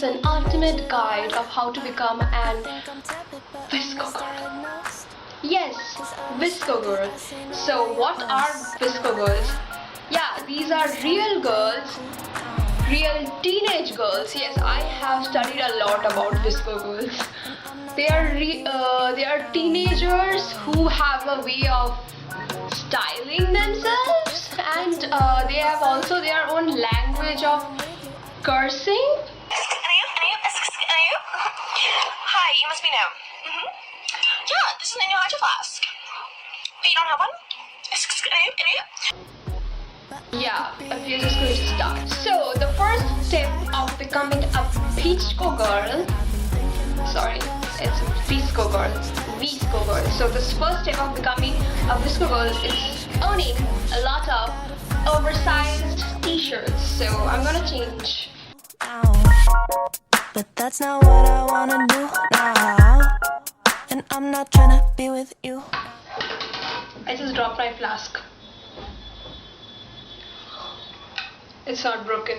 is an ultimate guide of how to become an VSCO girl. Yes, VSCO girl. So what are VSCO girls? Yeah, these are real girls, real teenage girls. Yes, I have studied a lot about VSCO girls. They are teenagers who have a way of styling themselves, and they have also their own language of cursing. Hi, you must be new. Yeah, this is a new hydro flask. You don't have one? Yeah, we are just going to start. So the first step of becoming a VSCO girl, it's VSCO girl. VSCO girl. So this first step of becoming a VSCO girl is owning a lot of oversized t-shirts. So I'm gonna change. But that's not what I wanna do now. And I'm not trying to be with you. I just dropped my flask. It's not broken.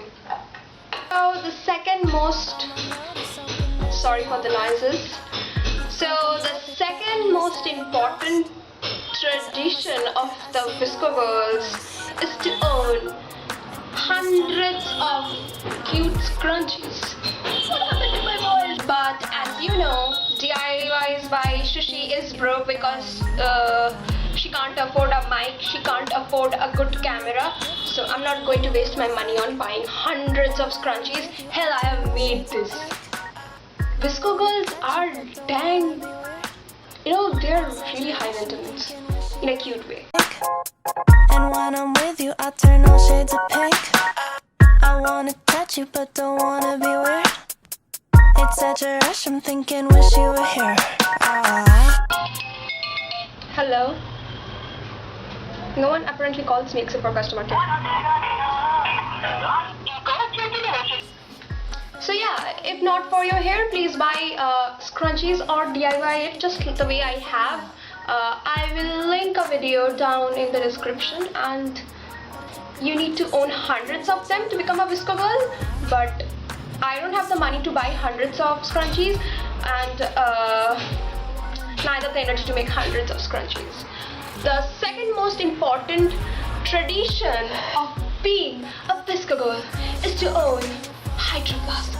So the second most, sorry for the noises. So the second most important tradition of the VSCO girls is to own hundreds of cute scrunchies. What happened to my voice? But as you know, DIYs by Sushi is broke because she can't afford a mic, she can't afford a good camera. So I'm not going to waste my money on buying hundreds of scrunchies. Hell, I have made this. VSCO girls are dang, they're really high maintenance in a cute way. And when I'm with you, I turn all shades of pink. I wanna touch you, but don't wanna be weird. It's such a rush, I'm thinking, wish you were here. Hello. No one apparently calls me except for customer care. So yeah, if not for your hair, please buy scrunchies or DIY it just the way I have. I will link a video down in the description, and you need to own hundreds of them to become a VSCO girl. But I don't have the money to buy hundreds of scrunchies, and neither the energy to make hundreds of scrunchies. The second most important tradition of being a VSCO girl is to own hydro flask.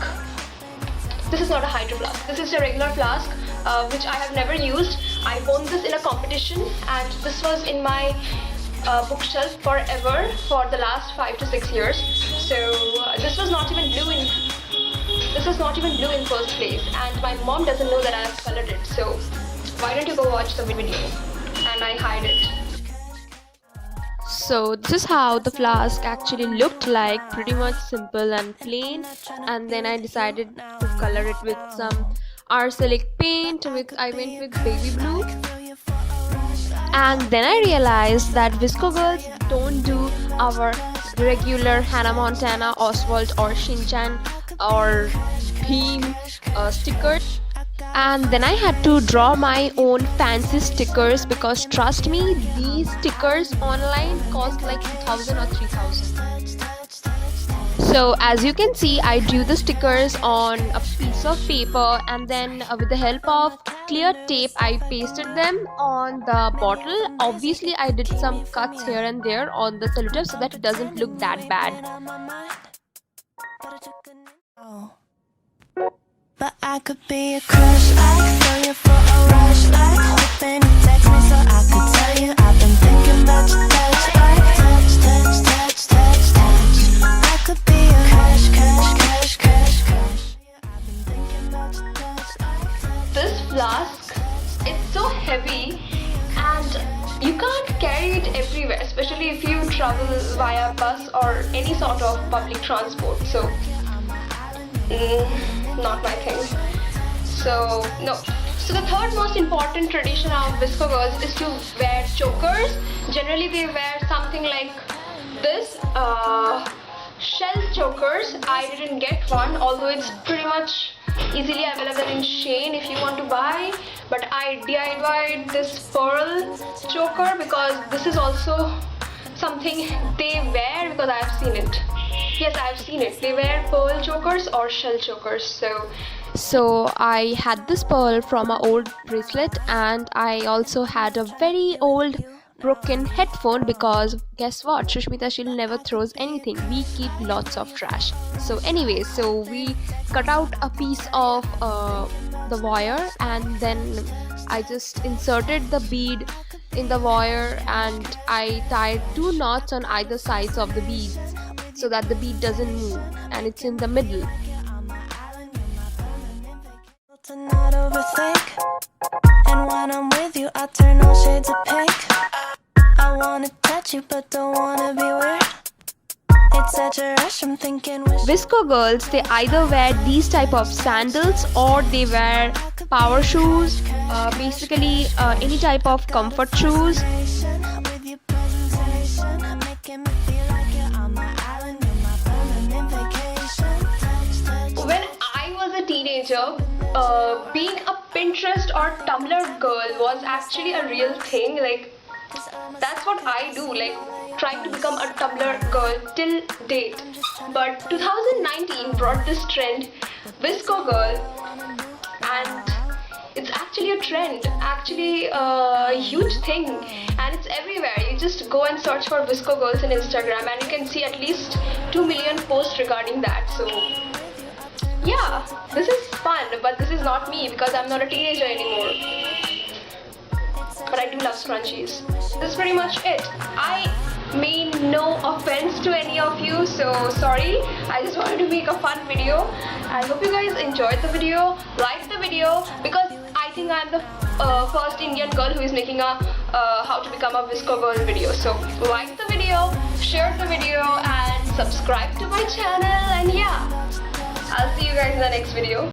This is not a hydro flask. This is a regular flask which I have never used. I won this in a competition, and this was in my bookshelf forever for the last 5 to 6 years. So this was not even blue in first place, and my mom doesn't know that I have colored it. So why don't you go watch the video? And I hide it. So this is how the flask actually looked like, pretty much simple and plain. And then I decided to color it with some arsenic paint. I went with baby blue. And then I realized that VSCO girls don't do our regular Hannah Montana, Oswald or Shinchan or Beam stickers. And then I had to draw my own fancy stickers, because trust me, these stickers online cost like 2,000 or 3,000. So as you can see, I drew the stickers on a piece of paper, and then with the help of clear tape I pasted them on the bottle. Obviously I did some cuts here and there on the cellotape so that it doesn't look that bad. But I could be a crush, like throw you for a rush, like hoping you text me so I could tell you I've been thinking about your touch, like touch, touch, touch, touch, touch. I could be a crush, crush, crush, crush, crush. I've been thinking about your touch, like touch. This flask, it's so heavy and you can't carry it everywhere, especially if you travel via bus or any sort of public transport. So not my thing. So no. So the third most important tradition of VSCO girls is to wear chokers. Generally they wear something like this, shell chokers. I didn't get one, although it's pretty much easily available in Shein if you want to buy. But I DIY'd this pearl choker because this is also something they wear, because I have seen it. Yes, I've seen it. They wear pearl chokers or shell chokers. So I had this pearl from an old bracelet, and I also had a very old broken headphone, because guess what, Shushmita, she'll never throws anything. We keep lots of trash. So anyway, so we cut out a piece of the wire, and then I just inserted the bead in the wire, and I tied 2 knots on either sides of the beads so that the bead doesn't move, and it's in the middle. To not overthink, and when I'm with you, I turn all shades of pink. I wanna touch you, but don't wanna be weird. It's such a rush, I'm thinking VSCO girls, they either wear these type of sandals or they wear power shoes, basically any type of comfort shoes. with your presentation, making me feel like you're on my island, you're my permanent vacation. Touch, touch. when I was a teenager, being a Pinterest or Tumblr girl was actually a real thing. Like, that's what I do, like trying to become a Tumblr girl till date. But 2019 brought this trend, VSCO girl, and it's actually a trend, actually a huge thing, and it's everywhere. You just go and search for VSCO girls on Instagram, and you can see at least 2 million posts regarding that. So yeah, this is fun, but this is not me because I'm not a teenager anymore. But I do love scrunchies. This is pretty much it. I mean no offense to any of you, so sorry. I just wanted to make a fun video. I hope you guys enjoyed the video, liked the video, because I think I'm the first Indian girl who is making a how to become a VSCO girl video. So like the video, share the video, and subscribe to my channel, and yeah, I'll see you guys in the next video.